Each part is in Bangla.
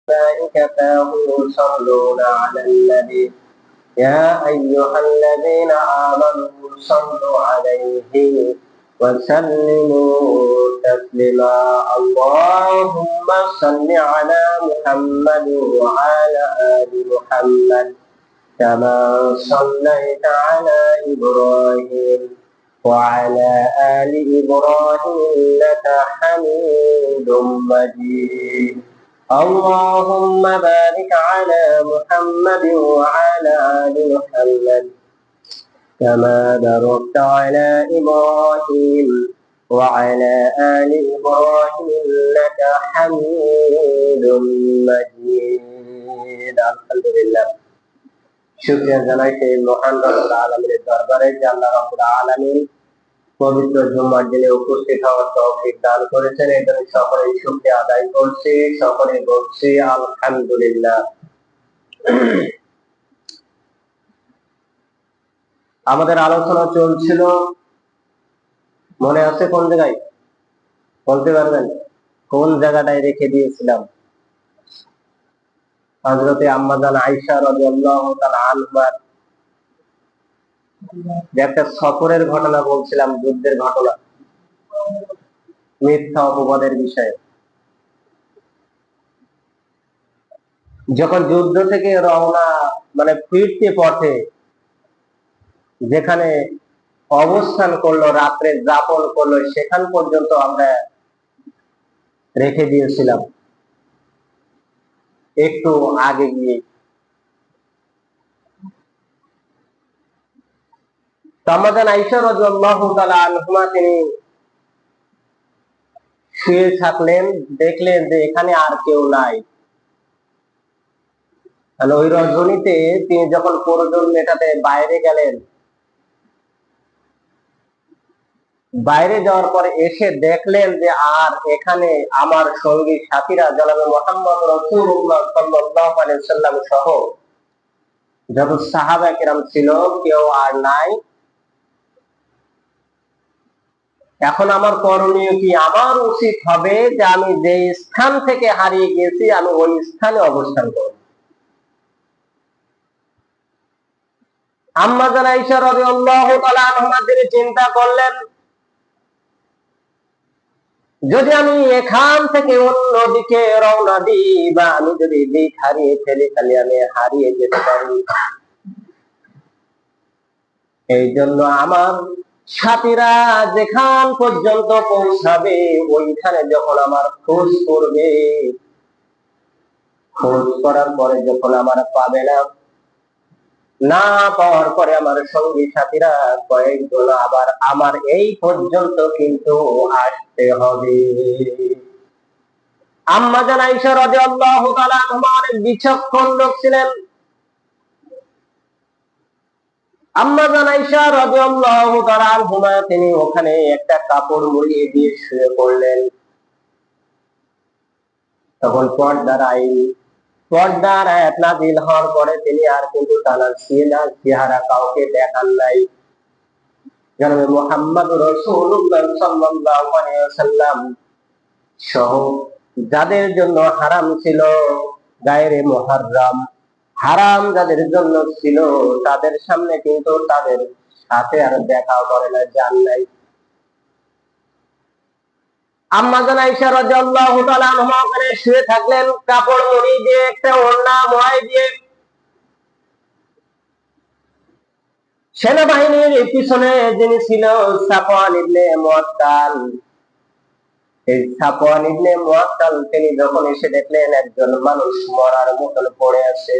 ملائكته يصلون على النبي يا أيها الذين آمنوا صلوا عليه وسلموا تسليما اللهم صل على محمد وعلى آل محمد كما صليت على إبراهيم وعلى آل إبراهيم إنك حميد مجيد اللهم بارك على محمد وعلى آل محمد كما باركت على إبراهيم وعلى آل إبراهيم إنك حميد مجيد الحمد لله শুকরিয়া জানাই সেই মহান রব্বুল আলামিনের দরবারে যে আল্লাহ রাব্বুল আলামিন পবিত্র জুমার দিনে উপস্থিত হওয়ার তৌফিক দান করেছেন। এই জন্য সকলে শুকরিয়া আদায় করছি, সকলে বলছি আলহামদুলিল্লাহ। আমাদের আলোচনা চলছিল, মনে আছে কোন জায়গায়? বলতে পারবেন কোন জায়গাটায় রেখে দিয়েছিলাম? হযরতে আম্মা জান আয়েশা রাদিয়াল্লাহু তাআলা আনহার একটা সফরের ঘটনা বলছিলাম, যুদ্ধের ঘটনা, মিথ্যা অপবাদের বিষয়ে। যখন যুদ্ধ থেকে রওনা ফিরতে পথে যেখানে অবস্থান করলো, রাত্রে যাপন করলো, সেখান পর্যন্ত আমরা রেখে দিয়েছিলাম একটু আগে গিয়ে। আম্মা জান আয়েশা রাদিয়াল্লাহু তাআলা আনহা তিনি শুয়ে থাকলেন, দেখলেন যে এখানে আর কেউ নাই। ওই রজনীতে তিনি যখন প্রয়োজন মেটাতে বাইরে গেলেন, বাইরে যাওয়ার পরে এসে দেখলেন যে আর এখানে আমার সঙ্গী সাথীরা জনাবে মুহাম্মদ রাসূলুল্লাহ সাল্লাল্লাহু আলাইহি ওয়াসাল্লাম সহ যত সাহাবা কিরাম ছিল কেউ আর নাই। এখন আমার করণীয় কি? আমার উচিত হবে যে আমি যে স্থান থেকে হারিয়ে গেছি আমি ওই স্থানে অবস্থান করব। আম্মা জান আয়েশা রাদিয়াল্লাহু তাআলা আনহা তিনি চিন্তা করলেন, যদি আমি এখান থেকে অন্যদিকে রওনা দিই বা আমি যদি দিক হারিয়ে ফেলি তাহলে আমি হারিয়ে যেতে পারি। এই জন্য আমার সাথীরা যেখান পর্যন্ত পৌঁছাবে ওইখানে যখন আমার খোঁজ করবে, খোঁজ করার পরে যখন আমার পাবে না পাওয়ার পরে আমার সঙ্গী সাথীরা কয়েকজন আবার আমার এই পর্যন্ত কিন্তু আসতে হবে। আম্মা জান আয়েশা রাদিয়াল্লাহু তাআলা আনহা অনেক বিচক্ষণ লোক ছিলেন। আম্মা জান আয়েশা রাদিয়াল্লাহু তাআলা আনহা তিনি ওখানে একটা কাপড় মুড়িয়ে দিয়ে শুয়ে পড়লেন। তখন পর্দার আয়াত নাযিল হওয়ার পরে তিনি আর কিন্তু তার চেহারা কাউকে দেখান নাই। জনাবে মুহাম্মদ রাসূলুল্লাহ সাল্লাল্লাহু আলাইহি ওয়াসাল্লাম সহ যাদের জন্য হারাম ছিল, গায়রে মুহাররম, হারাম যাদের জন্য ছিল, তাদের সামনে কিন্তু তাদের সাথে আর দেখা করে না, জান নাই। আম্মা জান আয়েশা রাদিয়াল্লাহু তাআলা আনহা ওখানে শুয়ে থাকলেন, কাপড় মুড়ি দিয়ে, একটা ওড়না মোড়াই দিয়ে। সেনাবাহিনীর পিছনে যিনি ছিল সাফওয়ান ইবনে মুআত্তাল, এই সাফওয়ান ইবনে মুআত্তাল তিনি যখন এসে দেখলেন একজন মানুষ মরার মতন পড়ে আছে,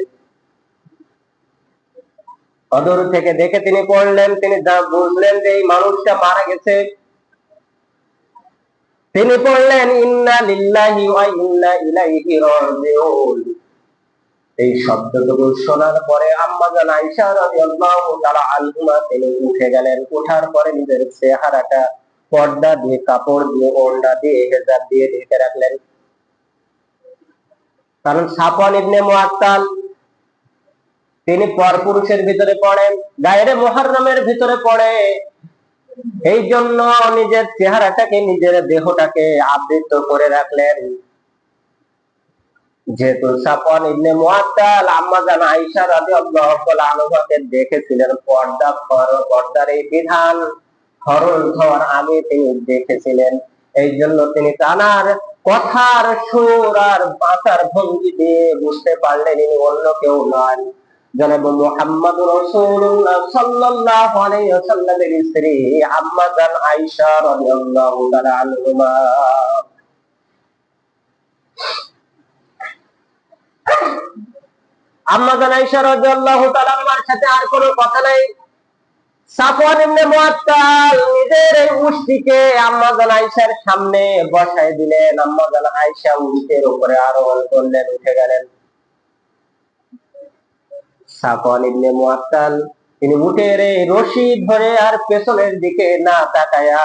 অদূর থেকে দেখে তিনি পড়লেন, তিনি বুঝলেন যে এই মানুষটা মারা গেছে। তিনি পড়লেন ইন্না লিল্লাহি ওয়া ইন্না ইলাইহি রাজিউন। এই শব্দটুকু শোনার পরে আম্মা জান আয়েশা রাদিয়াল্লাহু তাআলা আনহা তিনি উঠে গেলেন। ওঠার পরে নিজের চেহারাটা পর্দা দিয়ে, কাপড় দিয়ে, ওড়না দিয়ে, হেজাব দিয়ে ঢেকে রাখলেন। কারণ সাফওয়ান ইবনে মুআত্তাল তিনি পরপুরুষের ভিতরে পড়েন, গায়রে মুহাররমের ভিতরে পড়ে। এই জন্য নিজের চেহারাটাকে, নিজের দেহটাকে আবৃত করে রাখলেন। যেহেতু সাফওয়ান ইবনে মুআত্তাল আম্মা জান আয়েশা রাদিয়াল্লাহু আনহাকে দেখেছিলেন পর্দার এই বিধান ফরজ হওয়ার আগে তিনি দেখেছিলেন, এই জন্য তিনি তানার কথার সুর আর বাঁচার ভঙ্গি দিয়ে বুঝতে পারলেন ইনি অন্য কেউ নন, জনাব মুহাম্মদুর রাসূলুল্লাহ সাল্লাল্লাহু আলাইহি ওয়াসাল্লামের স্ত্রী আম্মা জান আয়েশা রাদিয়াল্লাহু তাআলা আনহা। আম্মা জান আয়েশা রাদিয়াল্লাহু তাআলা আনহার সাথে আর কোনো কথা নাই। সাফওয়ান ইবনে মুআত্তাল নিজের এই উষ্টটিকে আম্মা জান আয়েশার সামনে বসায় দিলেন। আম্মা জান আয়েশা উটের উপরে আরোহণ করলেন, উঠে গেলেন। সাফওয়ান ইবনে মুআত্তাল তিনি উটের এই রশি ধরে আর পেছনের দিকে না তাকায়া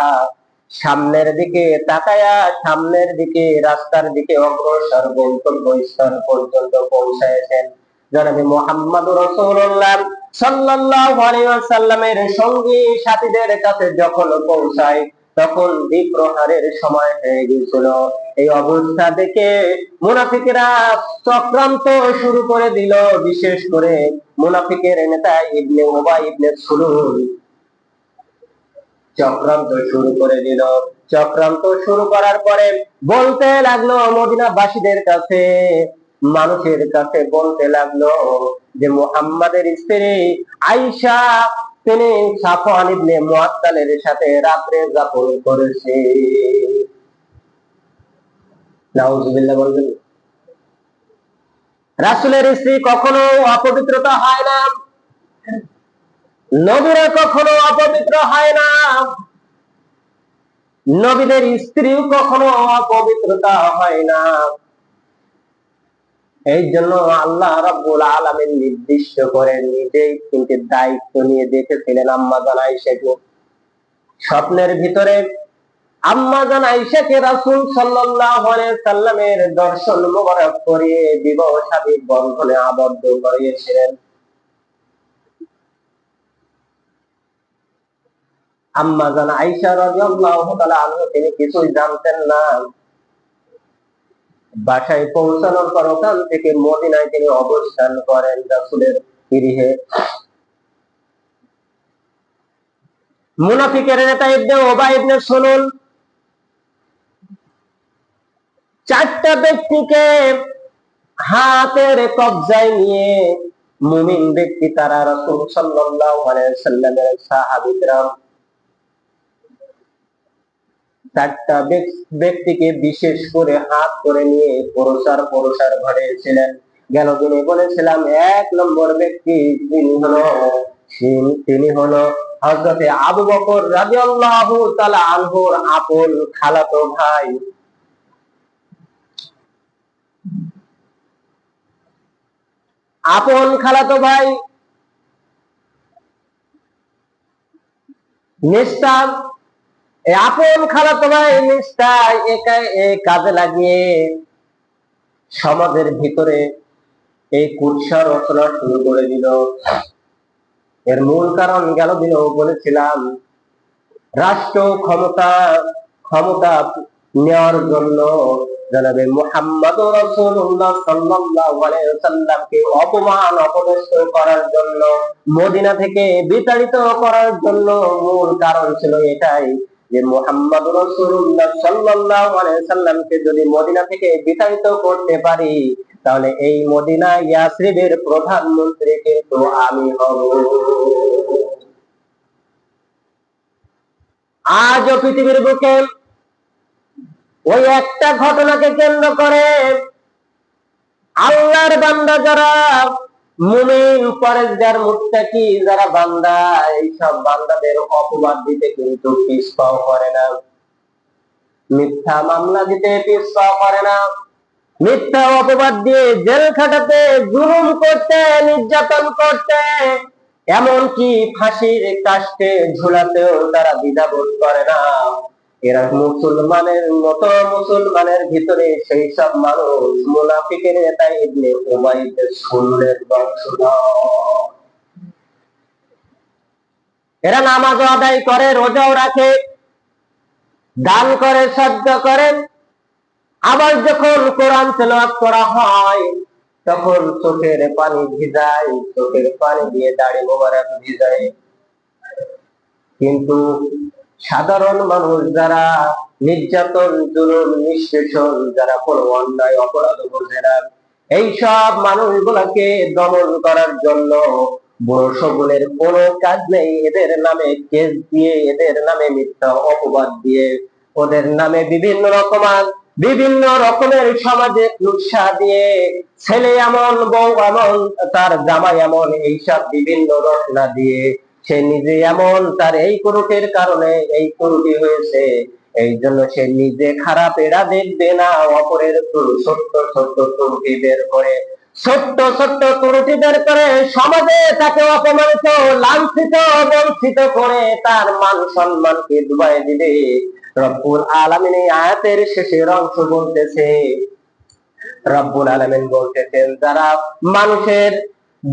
সামনের দিকে তাকায়া সামনের দিকে রাস্তার দিকে অগ্রসর গন্তব্যস্থল পর্যন্ত পৌঁছায়েছেন। জনাবে মুহাম্মদুর রাসূলুল্লাহ সাল্লাল্লাহু আলাইহি ওয়াসাল্লামের সঙ্গী সাথীদের কাছে যখন পৌঁছায় তখন দ্বিপ্রহরের সময় হয়ে গিয়েছিল। এই অবস্থা দেখে মুনাফিকরা চক্রান্ত শুরু করে দিল। বিশেষ করে মুনাফিকের নেতা ইবনে উবাই ইবনে সুলুল চক্রান্ত শুরু করে দিল। চক্রান্ত শুরু করার পরে বলতে লাগলো মদিনাবাসীদের কাছে, মানুষের কাছে বলতে লাগলো যে মুহাম্মাদের স্ত্রী আয়েশা তিনি সাফওয়ান ইবনে মুআত্তালের সাথে রাত্রে যাপন করেছে। নাউজুবিল্লাহ বলবেন। রাসূলের স্ত্রী কখনো অপবিত্রতা হয় না, নবীরা কখনো অপবিত্র হয় না, নবীদের স্ত্রীও কখনো অপবিত্রতা হয় না। এই জন্য আল্লাহ রাব্বুল আলামিন নির্দিষ্ট করে নিজেই কিন্তু দায়িত্ব নিয়ে দেখেছিলেন আম্মা জান আয়েশাকে। স্বপ্নের ভিতরে আম্মা জান আয়েশাকে রাসূল সাল্লাল্লাহু আলাইহি সাল্লামের দর্শন মোবারক করিয়ে বিবাহ শাদী বন্ধনে আবদ্ধ করিয়েছিলেন। আম্মা জান আয়েশা রাদিয়াল্লাহু তাআলা আনহা তিনি কিছুই জানতেন না। বাসায় পৌঁছানোর পর ওখান থেকে মদিনায় তিনি অবস্থান করেন রাসূলের গৃহে। মুনাফিকের নেতা ইবনে উবাই ইবনে সুলুল চারটা ব্যক্তিকে হাতের কবজায় নিয়ে, মুমিন ব্যক্তি তারা রাসূল সাল্লাল্লাহু আলাইহি ওয়াসাল্লামের সাহাবীরা, চারটা ব্যক্তিকে বিশেষ করে হাত করে নিয়ে পরসার ঘটেছিলেন। গেল দিনে বলেছিলাম 1 নম্বর ব্যক্তি তিনি হলো হযরতে আবু বকর রাদিয়াল্লাহু তাআলা আনহুর আপন খালাতো ভাই। আপন খালাতো ভাই নিস্তার, আপন খালাতো ভাই নিস্তার কাজে লাগিয়ে সমাজের ভিতরে এই কুৎসা রচনা শুরু করে দিল। এর মূল কারণ গেল দিনেও বলেছিলাম, রাষ্ট্র ক্ষমতা নেওয়ার জন্য জনাবে মুহাম্মদুর রাসূলুল্লাহ সাল্লাল্লাহু আলাইহি ওয়াসাল্লামকে অপমান অপদস্থ করার জন্য, মদিনা থেকে বিতাড়িত করার জন্য মূল কারণ ছিল এটাই যে মুহাম্মদুর রাসূলুল্লাহ সাল্লাল্লাহু আলাইহি ওয়াসাল্লামকে যদি মদিনা থেকে বিতাড়িত করতে পারি তাহলে এই মদিনা ইয়াসরিবের প্রধানমন্ত্রী কিন্তু আমি হব। আজও পৃথিবীর বুকে ওই একটা ঘটনাকে কেন্দ্র করে আল্লাহর বান্দা যারা মুমিন পরেজগার মুত্তাকি যারা বান্দা, এইসব বান্দাদের অপবাদ দিতে কিন্তু পিছপাও করে না, মিথ্যা মামলা দিতে পিছপাও করে না, মিথ্যা অপবাদ দিয়ে জেল খাটাতে, জুলুম করতে, নির্যাতন করতে, এমনকি ফাঁসির কাস্টে ঝুলাতেও তারা দ্বিধাবোধ করে না। এরা মুসলমানের মতো মুসলমানের ভিতরে সেই সব মানুষ মুনাফিকের নেতা ইবনে উবাই ইবনে সুলুলের বংশধর। এরা নামাজ আদায় করে, রোজাও রাখে, দান করে, সদকা করে, আবার যখন কোরআন তেলাওয়াত করা হয় তখন চোখের পানি ভিজায়, চোখের পানি দিয়ে দাড়ি মোবারক ভিজায়। কিন্তু সাধারণ মানুষ যারা নির্যাতন, জুলুম, নিষ্পেষণ, যারা কোনো অন্যায় অপরাধ বোঝে না, এইসব মানুষগুলাকে দমন করার জন্য বড় সকলের কোনো কাজ নেই। এদের নামে কেস দিয়ে, এদের নামে মিথ্যা অপবাদ দিয়ে, ওদের নামে বিভিন্ন রকমের সমাজে নুৎসা দিয়ে, ছেলে এমন, বউ এমন, তার জামাই এমন, এইসব বিভিন্ন রচনা দিয়ে সে নিজে এমন, তার এই কুরুটির কারণে এই কুরুটি হয়েছে, এই জন্য সে নিজে খারাপ, এরা দেখবে না, অপরের ছোট্ট ছোট্ট ত্রুটি বের করে, ছোট্ট ছোট্ট ত্রুটি বের করে সমাজে তাকে অপমানিত, লাঞ্ছিত, বঞ্চিত করে তার মান সম্মানকে ডুবাই দিবে। রব্বুল আলামিন এই আয়াতের শেষের অংশ বলতেছে, রব্বুল আলামিন বলতেছেন,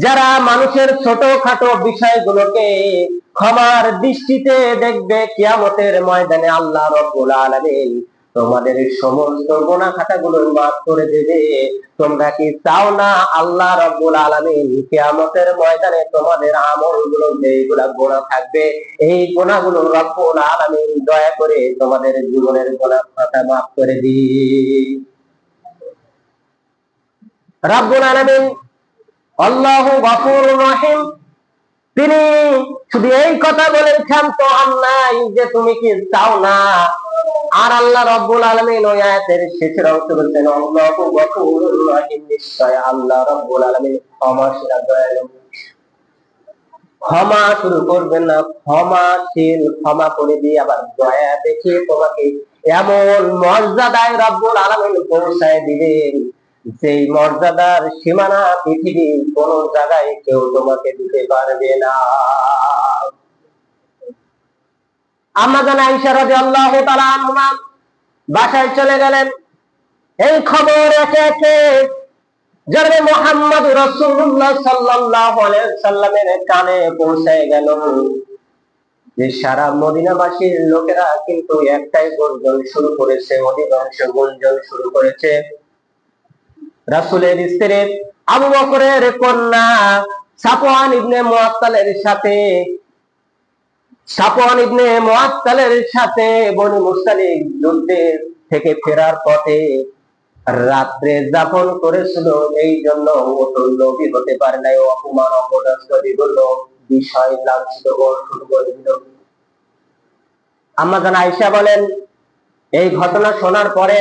যারা মানুষের ছোটখাটো বিষয়গুলোকে ক্ষমার দৃষ্টিতে দেখবে, কিয়ামতের ময়দানে আল্লাহ রব্বুল আলামিন তোমাদের সমস্ত গুনাহ খাতাগুলো মাফ করে দেবে। তোমরা কি চাও না আল্লাহ রব্বুল আলামিন কিয়ামতের ময়দানে তোমাদের আমলগুলো যেগুলা গুনাহ থাকবে, এই গুনাহগুলো রব্বুল আলামিন দয়া করে তোমাদের জীবনের গুনাহ খাতা মাফ করে দিন। রব্বুল আলামিন আল্লাহু গফুরুর রহিম, তিনি শুধু এই কথা বলে ক্ষান্ত হন নাই যে তুমি কি চাও না। আর আল্লাহ রব্বুল আলামিন ওই আয়াতের শেষের অংশ বলছেন, আল্লাহু গফুরুর রহিম, নিশ্চয় আল্লাহ রব্বুল আলামিন ক্ষমাশীল দয়ালু। ক্ষমা শুরু করবেন না, ক্ষমাশীল, ক্ষমা করে দিয়ে আবার দয়া দেখিয়ে তোমাকে এমন মর্যাদায় রব্বুল আলামিন পৌঁছায় দিবেন, যেই মর্যাদার সীমানা পৃথিবীর কোন জায়গায় কেউ তোমাকে দিতে পারবে না। আম্মা জান আয়েশা রাদিয়াল্লাহু তাআলা আনহা বাসায় চলে গেলেন। এই খবর একে একে জনাবে মুহাম্মদ রাসূলুল্লাহ সাল্লাল্লাহু আলাইহি ওয়াসাল্লামের কানে পৌঁছে গেল যে সারা মদিনাবাসীর লোকেরা কিন্তু একটাই গুঞ্জন শুরু করেছে, অধিকাংশ গুঞ্জন শুরু করেছে, রাসূলের স্ত্রী আবু বকরের কন্যা সাফওয়ান ইবনে মুআত্তালের সাথে বনি মুস্তালিক যুদ্ধের থেকে ফেরার পথে রাত্রে যাপন করেছিল। এই জন্য নবী হতে পারে নাই, অপমান অপদস্থ বিভিন্ন বিষয় লাঞ্ছিত শুরু করে দিল। আম্মা জান আয়েশা বলেন, এই ঘটনা শোনার পরে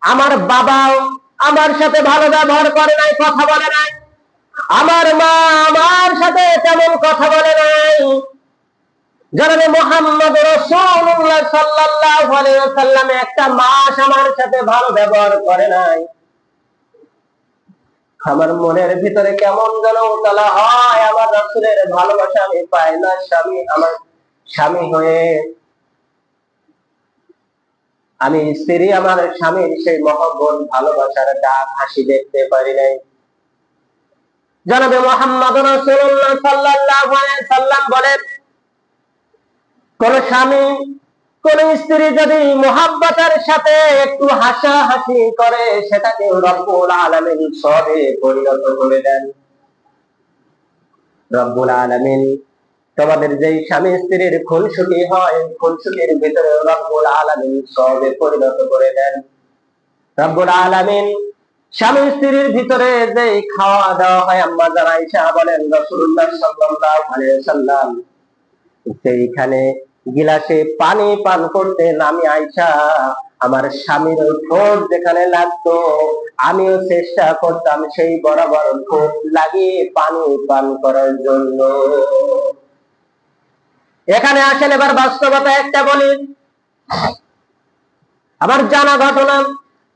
আমার বাবাও আমার সাথে ভালো ব্যবহার করে নাই, কথা বলে নাই, আমার মা আমার সাথে তেমন কথা বলে নাই, জনাবে মুহাম্মদ রাসূলুল্লাহ সাল্লাল্লাহু আলাইহি ওয়াসাল্লাম একটা মাস আমার সাথে ভালো ব্যবহার করে নাই। আমার মনের ভিতরে কেমন যেন উতলা হয়, আমার রাসূলের ভালোবাসা আমি পাই না, আমার স্বামী হয়ে আমি স্ত্রী আমার স্বামীর সেই মহব্বত, ভালোবাসার ডাক, হাসি দেখতে পারি নাই। জনাবে মুহাম্মদ রাসূলুল্লাহ সাল্লাল্লাহু আলাইহি ওয়াসাল্লাম বলেন, কোন স্বামী কোন স্ত্রী যদি মুহাব্বতের সাথে একটু হাসাহাসি করে, সেটাকে রব্বুল আলামিন সবে পরিণত করে দেন। রব্বুল আলামিন তোমাদের যেই স্বামী স্ত্রীর খুনসুটি হয়, খুনসুটির ভিতরে রব্বুল আলামিন সবে পরিণত করে দেন। রব্বুল আলামিন স্বামী স্ত্রীর ভিতরে যেই খাওয়া দাওয়া হয়, আম্মা জান আয়েশা বলেন, রাসূলুল্লাহ সাল্লাল্লাহু আলাইহি ওয়াসাল্লাম সেইখানে গিলাসে পানি পান করতেন। আমি আয়েশা আমার স্বামীর ঠোঁট যেখানে লাগতো আমিও চেষ্টা করতাম সেই বরাবর ঠোঁট লাগিয়ে পানি পান করার জন্য। এখানে আসেন এবার বাস্তবতা একটা বলি। আমার জানা ঘটনা,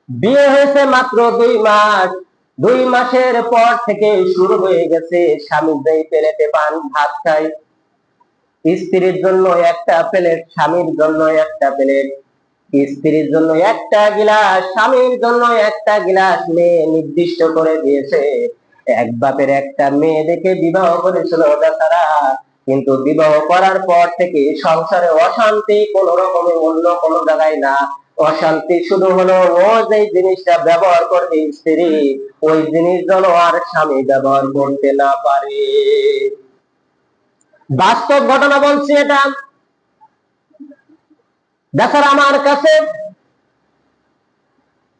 বিয়ে হয়েছে মাত্র 2 মাস, 2 মাসের পর থেকে শুরু হয়ে গেছে স্বামী যেই প্লেটে ভাত খায়, স্ত্রীর জন্য একটা প্লেট, স্বামীর জন্য একটা প্লেট, স্ত্রীর জন্য একটা গিলাস, স্বামীর জন্য একটা গিলাস মেয়ে নির্দিষ্ট করে দিয়েছে। এক বাপের একটা মেয়ে দেখে বিবাহ করেছিল বেচারা, কিন্তু বিবাহ করার পর থেকে সংসারে অশান্তি কোন রকমের, অন্য কোন জায়গায় না, অশান্তি শুরু হলো। ও যে জিনিসটা ব্যবহার করবে স্ত্রী, ওই জিনিস যেন আর স্বামী ব্যবহার করতে না পারে। বাস্তব ঘটনা বলছি এটা। দেখার আমার কাছে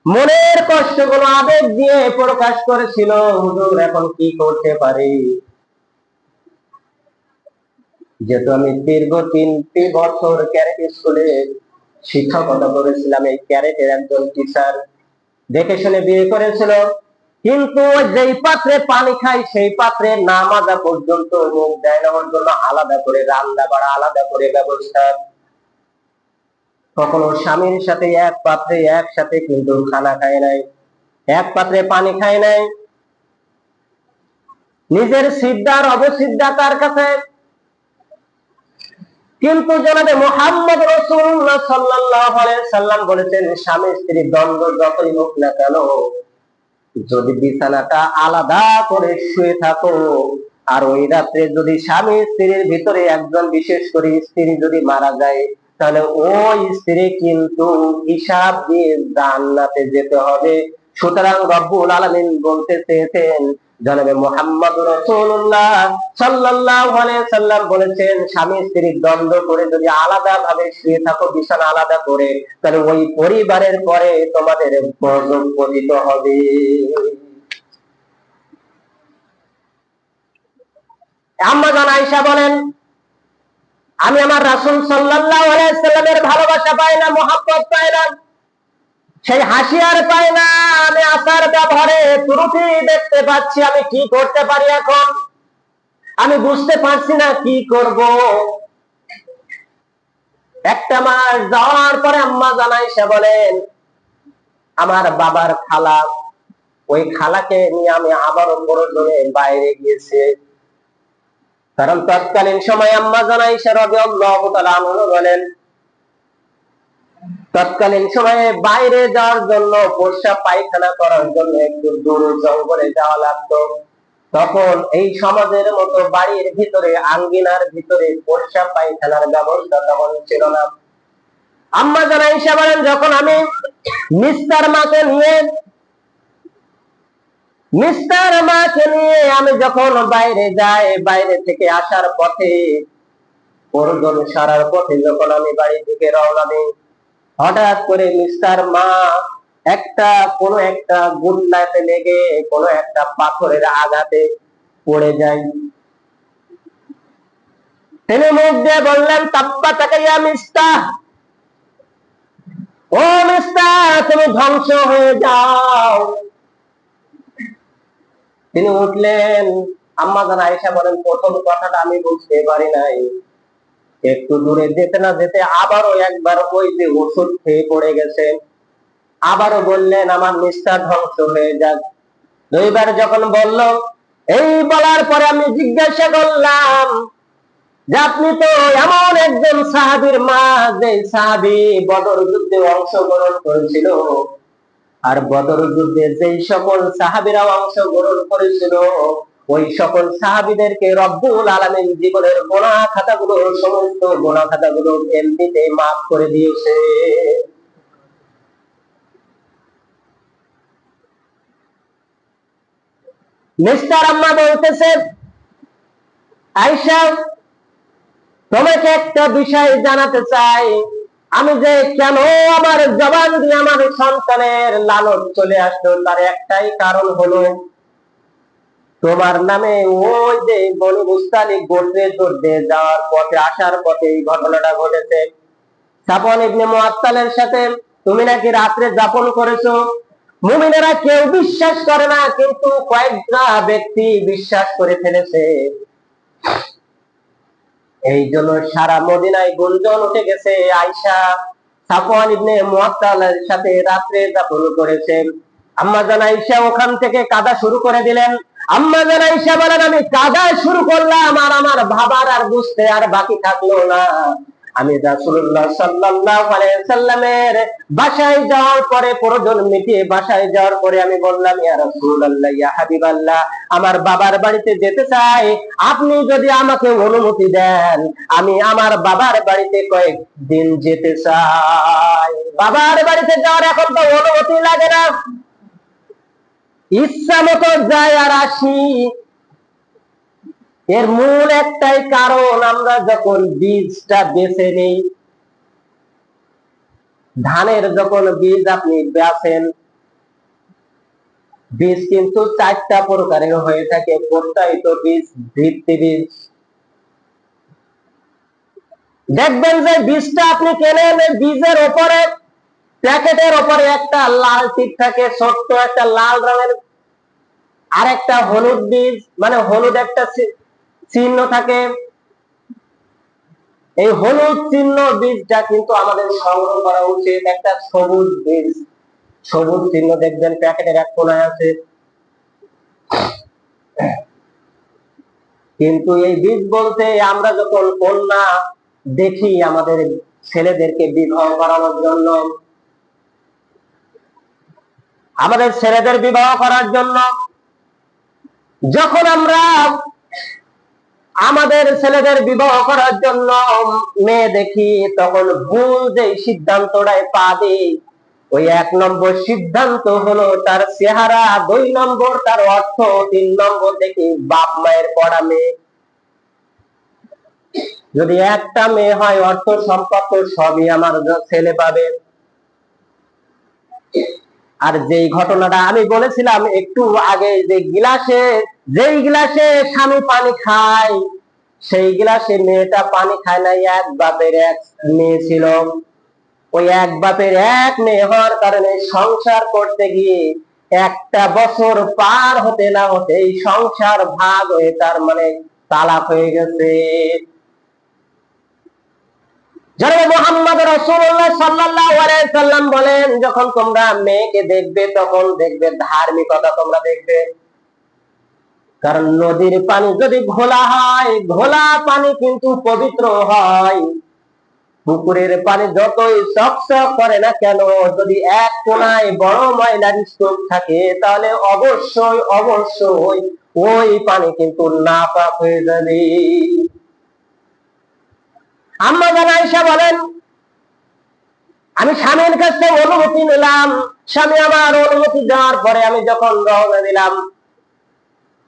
মনের কষ্টগুলো আবেগ দিয়ে প্রকাশ করেছিল, হুজুর এখন কি করতে পারি। যেহেতু আমি দীর্ঘ 3টি বছর ক্যারেট স্কুলে শিক্ষকতা করেছিলাম, এই ক্যারেটের একজন টিচার দেখে শুনে বিয়ে করেছিল, কিন্তু যেই পাত্রে পানি খাই সেই পাত্রে না মাজা পর্যন্ত মুখ দেয় না, ওর জন্য আলাদা করে রান্না বাড়া, আলাদা করে ব্যবস্থা। কখনো স্বামীর সাথে এক পাত্রে একসাথে কিন্তু খানা খায় নাই, এক পাত্রে পানি খায় নাই। নিজের সিদ্ধার অবসিদ্ধা তার কাছে। কিন্তু জনাবে মুহাম্মদ রাসূলুল্লাহ সাল্লাল্লাহু আলাইহি সাল্লাম বলেছেন, স্বামী স্ত্রীর দ্বন্দ্ব যতই হোক না কেন, যদি বিছানাটা আলাদা করে শুয়ে থাকো, আর ওই রাত্রে যদি স্বামী স্ত্রীর ভিতরে একজন, বিশেষ করে স্ত্রী যদি মারা যায়, তাহলে ওই স্ত্রী কিন্তু হিসাব দিয়ে জান্নাতে যেতে হবে। সুতরাং রব্বুল আলামিন বলতে চেয়েছেন, জনাবে মুহাম্মদ রাসূলুল্লাহ সাল্লাল্লাহু আলাইহি সাল্লাম বলেছেন, স্বামী স্ত্রীর দ্বন্দ্ব করে যদি আলাদা ভাবে শুয়ে থাকো, বিছানা আলাদা করে, তাহলে ওই পরিবারের পরে তোমাদের গজব পতিত হবে। আম্মা জান আয়েশা বলেন, আমি আমার রাসূল সাল্লাল্লাহু আলাইহি সাল্লামের ভালোবাসা পাই না, মহব্বত পাই না, সেই হাসি আর পাই না। আমি আচার ব্যবহারে ত্রুটি দেখতে পাচ্ছি। আমি কি করতে পারি এখন? আমি বুঝতে পারছি না কি করব। একটা মাস যাওয়ার পরে আম্মা জান আয়েশা বলেন, আমার বাবার খালা, ওই খালাকে নিয়ে আমি আবারও প্রয়োজনে বাইরে গিয়েছি। কারণ তৎকালীন সময় আম্মা জান আয়েশা রাদিয়াল্লাহু তাআলা আনহা বলেন, তৎকালীন সময়ে বাইরে যাওয়ার জন্য, প্রস্রাব পায়খানা করার জন্য একটু দূর জঙ্গলে যাওয়া লাগতো। তখন এই সমাজের মতো বাড়ির ভিতরে, আঙ্গিনার ভিতরে প্রস্রাব পায়খানার ব্যবস্থা তখন ছিল না। আম্মা জান আয়েশা বলেন, যখন আমি মিস্টার মাকে নিয়ে আমি যখন বাইরে যাই, বাইরে থেকে আসার পথে, প্রয়োজন সারার পথে যখন আমি বাড়ির দিকে রওনা দিই, হঠাৎ করে মিস্টার মা কোনো একটা গুল্লাতে লেগে কোনো একটা পাথরের আঘাতে পড়ে যায়। তিনি মুখ দিয়ে বললেন, তাব্বা তাকাইয়া মিস্তা, ও মিস্তা, তুমি ধ্বংস হয়ে যাও। তিনি উঠলেন। আম্মা জান আয়েশা বলেন, প্রথম কথাটা আমি বুঝতে পারি নাই। একটু দূরে যেতে না যেতে আবারও একবার ওই যে ওষুধ খেয়ে পড়ে গেছে, আবারও বললেন, আমার মিস্টার ধ্বংস হয়ে যাক। দুইবার যখন বলল, এই বলার পরে আমি জিজ্ঞাসা করলাম যে, আপনি তো এমন একজন সাহাবীর মা, যে সাহাবী বদর যুদ্ধে অংশগ্রহণ করেছিল, আর বদর যুদ্ধে যেই সকল সাহাবীরা অংশগ্রহণ করেছিল, ওই সকল সাহাবীদেরকে রব্বুল আলামিন জীবনের গুনাহ খাতাগুলো, সমস্ত গুনাহ খাতাগুলো এমনিতে মাফ করে দিয়েছে। মিস্টার আম্মা বলতেছে, আয়েশা, তোমাকে একটা বিষয় জানাতে চাই, আমি যে কেন আমার জবান দিয়ে আমার সন্তানের লালন চলে আসলো, তার একটাই কারণ হলো, তোমার নামে ওই যে বনু মুস্তালিক গোত্রে যুদ্ধে যাওয়ার পথে, আসার পথে এই ঘটনাটা ঘটেছে। সাফওয়ান ইবনে মুআত্তালের সাথে তুমি নাকি রাত্রে যাপন করেছো। মুমিনেরা কেউ বিশ্বাস করে না, কিন্তু কয়েকটা ব্যক্তি বিশ্বাস করে ফেলেছে। এই জন্য সারা মদিনায় গুঞ্জন উঠে গেছে, আয়েশা সাফওয়ান ইবনে মুআত্তালের সাথে রাত্রে যাপন করেছেন। আম্মা জান আয়েশা ওখান থেকে কাঁদা শুরু করে দিলেন। আম্মা জান আয়েশা বলেন, আমি কাঁদা শুরু করলাম, আর আমার ভাবার আর বুঝতে আর বাকি থাকলো না। আমি রাসূলুল্লাহ সাল্লাল্লাহু আলাইহি ওয়াসাল্লামের বাসায় যাওয়ার পরে, প্রয়োজন মিটিয়ে বাসায় যাওয়ার পরে আমি বললাম, ইয়া রাসূলুল্লাহ, ইয়া হাবিবাল্লাহ, আমার বাবার বাড়িতে যেতে চাই, আপনি যদি আমাকে অনুমতি দেন আমি আমার বাবার বাড়িতে কয়েকদিন যেতে চাই। বাবার বাড়িতে যাওয়ার এখন তো অনুমতি লাগে না, ইচ্ছা মতো যায় আর আসি। এর মূল একটাই কারণ, আমরা যখন বীজটা বেছে নেই, ধানের যখন বীজ আপনি বেছেন, বীজ কিন্তু 4টা প্রকারের হয়ে থাকে। প্রত্যায়িত বীজ, ভিত্তি বীজ। দেখবেন যে বীজটা আপনি কেনেন, বীজের ওপরে, প্যাকেটের ওপরে একটা লাল টিক থাকে, ছোট্ট একটা লাল রঙের, আর একটা হলুদ বীজ, মানে হলুদ একটা চিহ্ন থাকে। এই হলুদ চিহ্ন বীজটা কিন্তু আমাদের সংগ্রহ করা উচিত। একটা সবুজ বীজ, সবুজ চিহ্ন দেখবেন প্যাকেটের এক কোনায় আছে। কিন্তু এই বীজ বলতে আমরা যখন কন্যা দেখি আমাদের ছেলেদেরকে বিবাহ করানোর জন্য, আমাদের ছেলেদের বিবাহ করার জন্য যখন আমরা আমাদের ছেলেদের বিবাহ করার জন্য মেয়ে দেখি, তখন ভুল যে সিদ্ধান্তটাই পা দিই, ওই 1 নম্বর সিদ্ধান্ত হলো তার চেহারা, 2 নম্বর তার অর্থ, 3 নম্বর দেখি বাপ মায়ের পড়া মেয়ে। যদি একটা মেয়ে হয়, অর্থ সম্পদ সবই আমার ছেলে পাবে। আর যেই ঘটনাটা আমি বলেছিলাম একটু আগে, যে যেই গ্লাসে স্বামী পানি খায়, সেই গ্লাসে মেয়েটা পানি খায় না। এক বাপের এক মেয়ে ছিল, ওই এক বাপের এক মেয়ে হওয়ার কারণে সংসার করতে গিয়ে 1টা বছর পার হতে না হতে এই সংসার ভাগ হয়ে তার মানে তালাক হয়ে গেছে। জনাবে মুহাম্মদ রাসূলুল্লাহ সাল্লাল্লাহু আলাইহি সাল্লাম বলেন, যখন তোমরা মেয়েকে দেখবে তখন দেখবে ধার্মিকতা তোমরা দেখবে। কারণ নদীর পানি যদি ঘোলা হয়, ঘোলা পানি কিন্তু পবিত্র হয়। পুকুরের পানি যতই চকচক করে না কেন, যদি এক কোনায় বড় ময়লার স্তূপ থাকে, তাহলে অবশ্যই অবশ্যই ওই পানি কিন্তু নাপাক হয়ে যাবে। আম্মা জান আয়েশা বলেন, আমি স্বামীর কাছ থেকে অনুমতি নিলাম। স্বামী আমার অনুমতি দেওয়ার পরে আমি যখন রওনা দিলাম,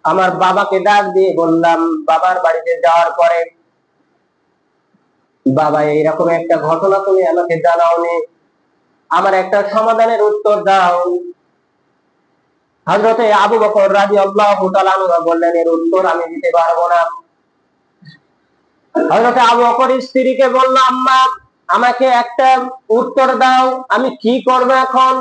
আমার বাবাকে ডাক দিয়ে বললাম, বাবার বাড়িতে যাওয়ার পরে, বাবা এইরকম একটা ঘটনা তুমি আমাকে জানাওনি, আমার একটা সমাধানের উত্তর দাও। হযরতে আবু বকর রাদিয়াল্লাহু তাআলা আনহু বললেন, এর উত্তর আমি দিতে পারবো না। হযরতে আবু বকর স্ত্রীকে বলল, আম্মা আমাকে একটা উত্তর দাও, আমি কি করব এখন?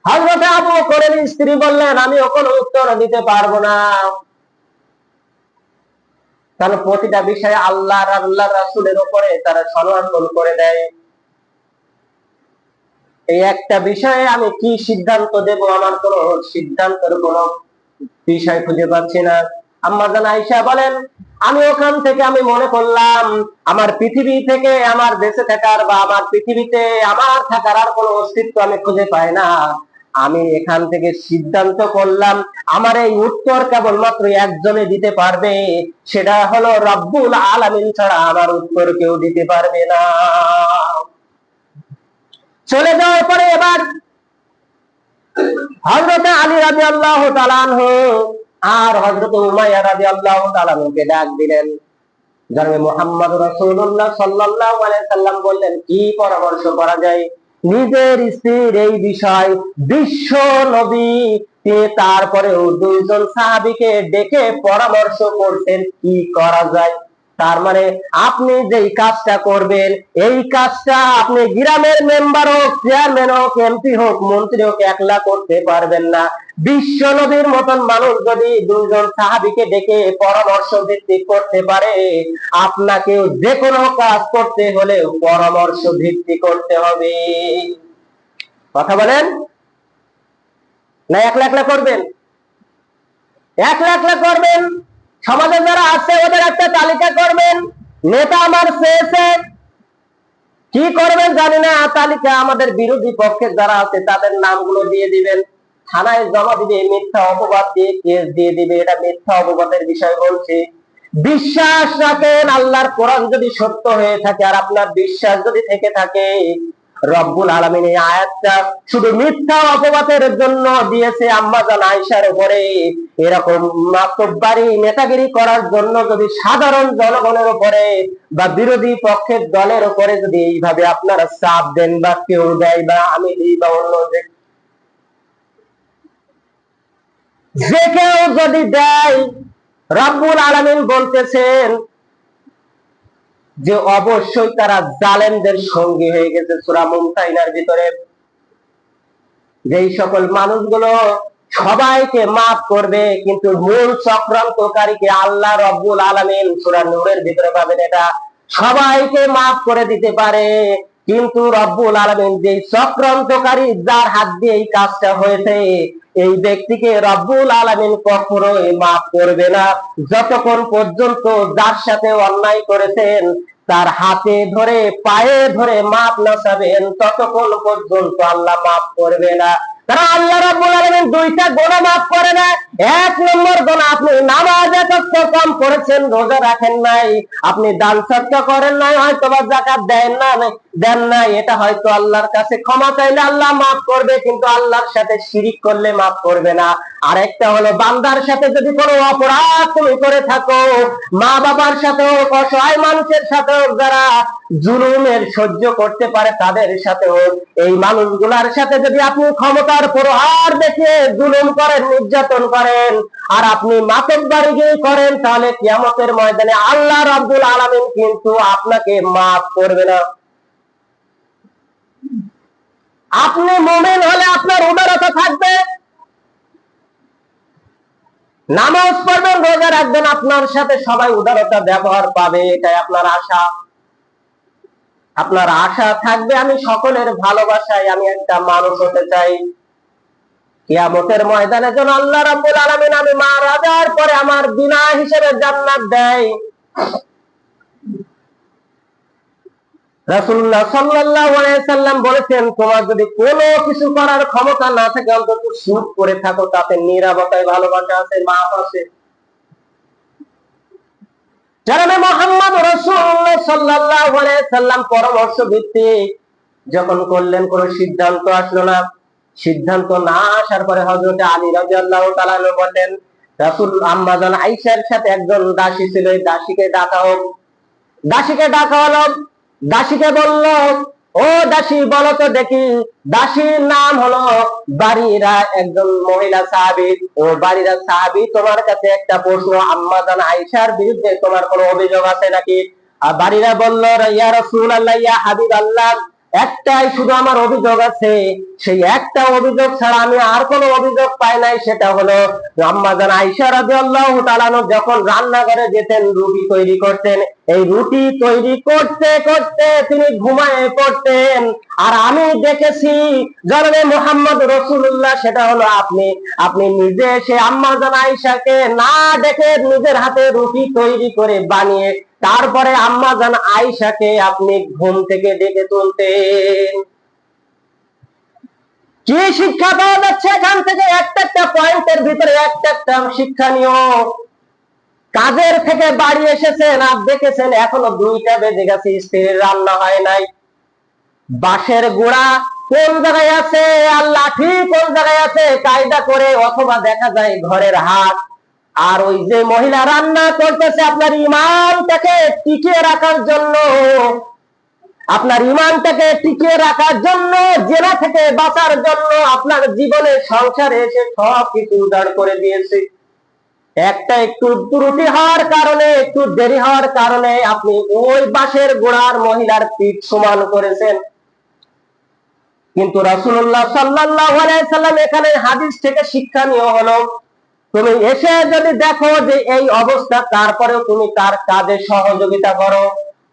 হযরতে আবু বকরের স্ত্রী বললেন, আমি কোনো উত্তর দিতে পারবো না, কারণ প্রতিটা বিষয়ে আল্লাহ আর আল্লাহর রাসূলের উপরে তারা সমর্পণ করে দেয়। এই একটা বিষয়ে আমি কি সিদ্ধান্ত দেব, আমার কোনো সিদ্ধান্তের কোনো বিষয় খুঁজে পাচ্ছি না। আম্মা জান আয়েশা বলেন, আমি ওখান থেকে আমি মনে করলাম আমার পৃথিবী থেকে আমার বেঁচে থাকার বা আমার পৃথিবীতে আমার থাকার আর কোনো অস্তিত্ব আমি খুঁজে পাই না। আমি এখান থেকে সিদ্ধান্ত করলাম আমার এই উত্তর কেবলমাত্র একজনে দিতে পারবে, সেটা হলো রব্বুল আলামিন ছাড়া আমার উত্তর কেউ দিতে পারবে না। চলে যাওয়ার পরে এবার হযরত আলী রাদিয়াল্লাহু তাআলা আনহু আর হযরত উমাইয়া রাদিয়াল্লাহু তাআলা আনহুকে ডাক দিলেন। জনাবে মুহাম্মদ রাসূলুল্লাহ সাল্লাল্লাহু আলাইহি সাল্লাম বললেন, কি পরামর্শ করা যায়? নিজের স্ত্রীর এই বিষয় বিশ্ব নবী তারপরেও 2 জন সাহাবীকে ডেকে পরামর্শ করতেন কি করা যায়। তার মানে আপনি যেই কাজটা করবেন, এই কাজটা আপনি গ্রামের মেম্বার হোক, চেয়ারম্যান হোক, এমপি হোক, মন্ত্রী হোক, একলা করতে পারবেন না। বিশ্ব নবীর মতন মানুষ যদি 2 জন সাহাবীকে ডেকে পরামর্শ ভিত্তিক করতে পারে, আপনাকেও যে কোনো কাজ করতে হলে পরামর্শ ভিত্তিক করতে হবে। কথা বলেন না, একলা একলা করবেন? একলা একলা করবেন, সমাজে যারা আছে ওদের একটা তালিকা করবেন। নেতা আমার চেয়েছে, কি করবেন জানি না, তালিকা আমাদের বিরোধী পক্ষে যারা আছে তাদের নামগুলো দিয়ে দিবেন, থানায় জমা দিবে, মিথ্যা অপবাদ দিয়ে কেস দিয়ে দিবে। এটা মিথ্যা অপবাদের বিষয় বলছে। বিশ্বাস রাখেন, আল্লাহর কোরআন যদি সত্য হয়ে থাকে আর আপনার বিশ্বাস যদি থেকে থাকে, রব্বুল আলামিন এই আয়াতটা শুধু মিথ্যা অপবাদের জন্য দিয়েছে আম্মা জান আয়েশার উপরে। এরকম মাতব্বারি নেতাগিরি করার জন্য যদি সাধারণ জনগণের উপরে বা বিরোধী পক্ষের দলের উপরে যদি এইভাবে আপনারা চাপ দেন বা কেউ দেয় বা আমি দিই বা অন্য যে কেউ যদি দেয়, রব্বুল আলামিন বলতেছেন যে অবশ্যই তারা জালেমদের সঙ্গী হয়ে গেছে। সূরা মুমতাহিনার ভিতরে যেই সকল মানুষগুলো সবাইকে মাফ করবে কিন্তু মূল চক্রান্তকারীকে আল্লাহ রব্বুল আলামিন সূরা নূরের ভিতরে পাবেন, এটা সবাইকে মাফ করে দিতে পারে, কিন্তু রব্বুল আলামিন যে চক্রান্তকারী যার হাত দিয়ে এই কাজটা হয়েছে এই ব্যক্তিকে রব্বুল আলামিন কখনোই মাফ করবে না যতক্ষণ পর্যন্ত যার সাথে অন্যায় করেছেন তার হাতে ধরে পায়ে ধরে মাপ না চাবেন ততক্ষণ পর্যন্ত আল্লাহ মাফ করবে না। কারণ আল্লাহ রাব্বুল আলামিন দুইটা গুনাহ মাফ করে না। এক নম্বর গুনাহ, আপনি নামাজ এত কম করেছেন, রোজা রাখেন নাই, আপনি দান সদকা করেন নাই, হয়তো বা যাকাত দেন নাই, এটা হয়তো আল্লাহর কাছে ক্ষমা চাইলে আল্লাহ মাফ করবে কিন্তু আল্লাহর সাথে শিরিক করলে মাফ করবে না। আরেকটা হলো বান্দার সাথে যদি কোনো অপরাধ তুমি করে থাকো, মা বাবার সাথেও, অসহায় মানুষের সাথেও, যারা জুলুমের সহ্য করতে পারে তাদের সাথেও, এই মানুষগুলার সাথে যদি আপনি ক্ষমতার প্রহার দেখে জুলুম করেন, নির্যাতন করেন আর আপনি মাতব্বরগিরি করেন, তাহলে কিয়ামতের ময়দানে আল্লাহ রাব্বুল আলামিন কিন্তু আপনাকে মাফ করবে না। আপনি মুমিন হলে আপনার উদারতা থাকবে, নামাজ পড়বেন, রোজা রাখবেন, আপনার সাথে সবাই উদারতা ব্যবহার পাবে, এটাই আপনার আশা। আপনার আশা থাকবে আমি সকলের ভালোবাসায় আমি একটা মানুষ হতে চাই, কিয়ামতের ময়দানে যেন আল্লাহ রাব্বুল আলামিন আমি মারা যাওয়ার পরে আমার বিনা হিসেবে জান্নাত দেয়। রাসূলুল্লাহ সাল্লাল্লাহু আলাইহি সাল্লাম বলেছেন, তোমার যদি কোনো কিছু করার ক্ষমতা না থাকে অন্তত চুপ করে থাকো, তাতে নীরবতায় ভালোবাসা আছে, মাপ আছে। জনাবে মুহাম্মদ রাসূলুল্লাহ সাল্লাল্লাহু আলাইহি সাল্লাম পরামর্শ ভিত্তিক যখন করলেন, কোন সিদ্ধান্ত আসলো না। সিদ্ধান্ত না আসার পরে হযরত আলী রাদিয়াল্লাহু তাআলা আনহু বলেন, রাসূল আম্মা জান আয়েশার সাথে একজন দাসী ছিল, এই দাসীকে ডাকা হোক। দাসীকে ডাকা হলো, দাসীকে বলল, ও দাসী বলো তো দেখি। দাসীর নাম হলো বারিরা, একজন মহিলা সাহাবী। ও বারিরা সাহাবী, তোমার কাছে একটা প্রশ্ন, আম্মা জান আয়েশার বিরুদ্ধে তোমার কোনো অভিযোগ আছে নাকি? বারিরা বলল, ইয়া রাসূলুল্লাহ, ইয়া হাবিবাল্লাহ, একটাই শুধু আমার অভিযোগ আছে, সেই একটা অভিযোগ ছাড়া আমি আর কোনো অভিযোগ পাই নাই। সেটা হলো আম্মা জান আয়েশা রাদিয়াল্লাহু তাআলা যখন রান্নাঘরে যেতেন রুটি তৈরি করতেন, এই রুটি তৈরি করতে করতে তিনি ঘুমায়ে পড়তেন। আর আমি দেখেছি জনাবে মুহাম্মদ রাসূলুল্লাহ, সেটা হলো আপনি নিজে এসে আম্মা জান আয়েশাকে না ডেকে নিজের হাতে রুটি তৈরি করে বানিয়ে তারপরে আম্মা জান আয়েশাকে আপনি ঘুম থেকে ডেকে তুলতেন। কি শিক্ষা পাওয়া যাচ্ছে এখান থেকে? একটা পয়েন্টের ভিতরে একটা শিক্ষণীয়। কাজের থেকে বাড়ি এসেছেন আর দেখেছেন এখনো 2টা বেজে গেছে, স্ত্রীর রান্না হয় নাই। বাঁশের গোড়া কোন জায়গায় আছে আর লাঠি কোন জায়গায় আছে কায়দা করে, অথবা দেখা যায় ঘরের হাত। আর ওই যে মহিলা রান্না করতেছে আপনার ইমানটাকে টিকিয়ে রাখার জন্য, আপনার ইমানটাকে টিকিয়ে রাখার জন্য, জেনা থেকে বাঁচার জন্য, আপনার জীবনে সংসারে এসে সবকিছু উজাড় করে দিয়েছে। একটু ত্রুটি হওয়ার কারণে, একটু দেরি হওয়ার কারণে আপনি ওই বাঁশের গোড়ার মহিলার পিঠ সমান করেছেন। কিন্তু রাসূলুল্লাহ সাল্লাল্লাহু আলাইহি সাল্লাম এখানে হাদিস থেকে শিক্ষা নিয়ে হলো, তুমি এসে যদি দেখো যে এই অবস্থা, তারপরেও তুমি তার কাজে সহযোগিতা করো,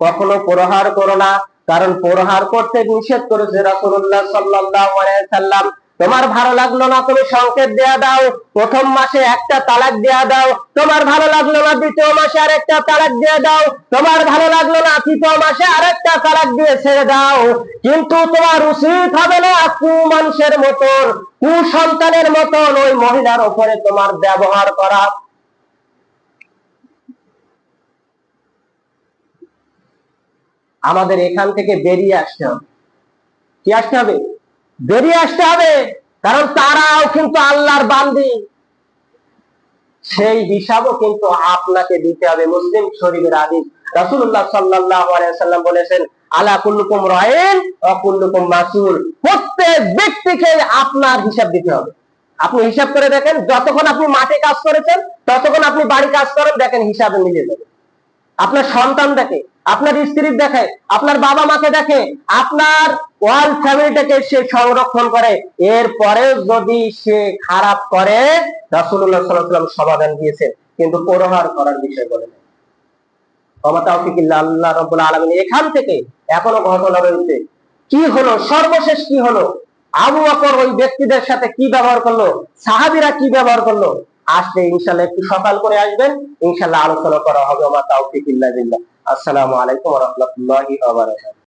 কখনো প্রহার করো না। কারণ প্রহার করতে নিষেধ করেছে রাসূলুল্লাহ সাল্লাল্লাহু আলাইহি সাল্লাম। তোমার ভালো লাগলো না, তুমি সংকেত দেয়া দাও, প্রথম মাসে একটা তালাক দেয়া দাও। তোমার ভালো লাগলো না, দ্বিতীয় মাসে আরেকটা তালাক দিয়ে দাও। তোমার ভালো লাগলো না, তৃতীয় মাসে আরেকটা তালাক দিয়ে ছেড়ে দাও। কিন্তু তোমার উচিত হবে না কুমানুষের মতন, কুসন্তানের মতন ওই মহিলার উপরে তোমার ব্যবহার করা। আমাদের এখান থেকে বেরিয়ে আসতে হবে। কি আসতে হবে? বেরিয়ে আসতে হবে। কারণ তারাও কিন্তু আল্লাহর বান্দি, সেই হিসাবও কিন্তু আপনাকে দিতে হবে। মুসলিম শরীফের হাদিস, রাসূলুল্লাহ সাল্লাল্লাহু আলাইহি ওয়াসাল্লাম বলেছেন, আলা কুল্লুকুম রাইন ওয়া কুল্লুকুম মাসউল। প্রত্যেক ব্যক্তিকে আপনার হিসাব দিতে হবে। আপনি হিসাব করে দেখেন, যতক্ষণ আপনি মাঠে কাজ করেছেন ততক্ষণ আপনি বাড়ি কাজ করেন, দেখেন হিসাবে মিলে যাবে। আপনার সন্তান দেখে, আপনার স্ত্রী দেখে, আপনার বাবা মাকে দেখে, আপনার ওয়াল ফ্যামিলিটাকে সে সংরক্ষণ করে। এরপরে যদি সে খারাপ করে, রাসূলুল্লাহ সাল্লাল্লাহু আলাইহি ওয়াসাল্লাম সমাধান দিয়েছেন, কিন্তু পরোহার করার বিষয় বলেন। ওয়া মা তাওফীকুল্লাহ, আল্লাহ রাব্বুল আলামিন। এখান থেকে এখনো ঘটনা রয়েছে। কি হলো? সর্বশেষ কি হলো? আবু বকর ওই ব্যক্তিদের সাথে কি ব্যবহার করলো, সাহাবীরা কি ব্যবহার করলো, আসলে ইনশাআল্লাহ একটু সকাল করে আসবেন, ইনশাআল্লাহ আলোচনা করা হবে। ওয়া মা তাওফীকুল্লাহ বিল্লাহ। আসসালামু আলাইকুম ওয়া রাহমাতুল্লাহি ওয়া বারাকাতুহু।